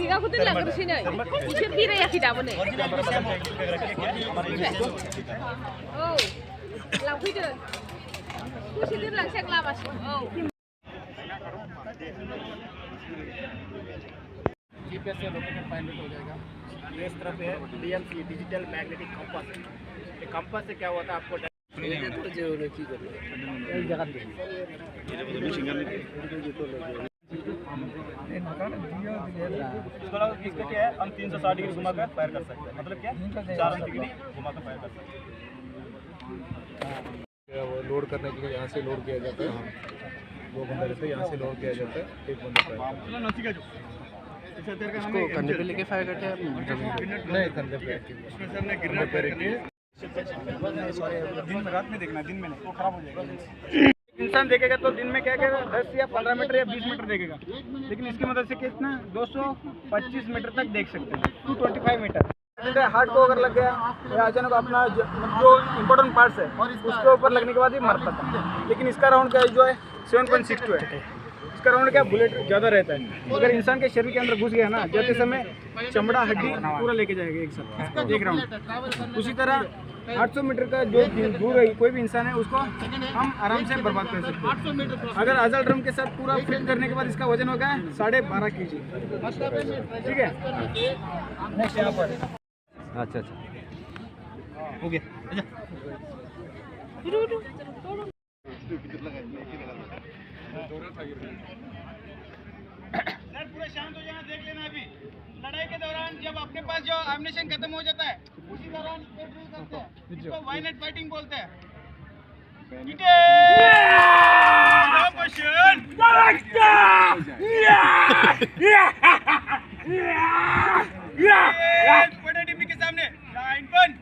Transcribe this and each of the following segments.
Tiga aku tuh lang terus ini. Isir tira ya kita mana? Oh, lang video. Kusir lang siya lawas. Oh. GPS से location find हो जाएगा। ये इस तरफ है DMC digital magnetic compass. ये compass से क्या होता है आपको इसका क्या है, हम 360 डिग्री घुमाकर फायर कर सकते हैं। मतलब क्या 4 डिग्री घुमाकर फायर कर सकते हैं। वो लोड करने के लिए यहाँ से लोड किया जाता है। 2 बंदे रहते हैं, यहाँ से लोड किया जाता है, 1 बंदा फायर इसको कंधे पे लेके फायर करते हैं। नहीं, कंधे पे उसमें से हमने गिरने पे रखिए। दिन में रात में देखना, दिन में नहीं, वो खराब हो जाएगा। इंसान देखेगा तो दिन में क्या करेगा, 10 या 15 मीटर या 20 मीटर देखेगा, लेकिन इसकी मदद से कितना 225 मीटर तक देख सकते हैं। 225 मीटर हार्ट को अगर लग गया या अचानक अपना जो इम्पोर्टेंट पार्ट्स है उसके ऊपर लगने के बाद ही मरता था। लेकिन इसका राउंड का जो है 7.62 है। इसका राउंड क्या बुलेट ज़्यादा रहता है। अगर इंसान के शरीर के अंदर घुस गया ना, जाते समय चमड़ा हड्डी पूरा लेके जाएगा एक साथ, एक राउंड। उसी तरह 800 मीटर का जो दूर है कोई भी इंसान है उसको हम आराम से बर्बाद कर सकते हैं। अगर अजल ड्रम के साथ पूरा फिट करने के बाद इसका वजन होगा 12.5 kg। ठीक है, नेक्स्ट यहाँ पर। अच्छा हो गया। सर पूरा शांत हो जाना, देख लेना। अभी लड़ाई के दौरान जब अपने पास जो एमिनेशन खत्म हो जाता है उसी दौरान करते हैं, इसको वायलेंट फाइटिंग बोलते हैं। बड़े डिब्बी के सामने लाइन बंद।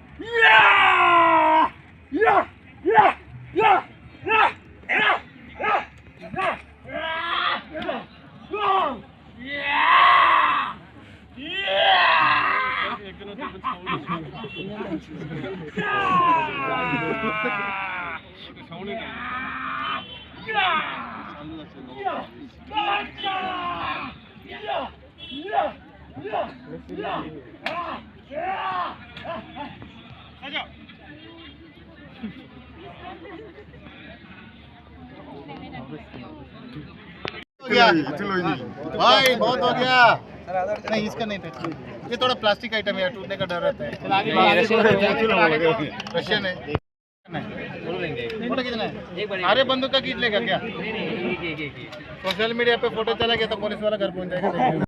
भाई बहुत हो गया। नहीं, इसका नहीं था, ये थोड़ा प्लास्टिक आइटम है, टूटने का डर रहता है। रशियन है। फोटो कितना है? अरे बंदूक का खींच लेगा क्या? सोशल मीडिया पे फोटो चला गया तो पुलिस वाला घर पहुंच जाएगा।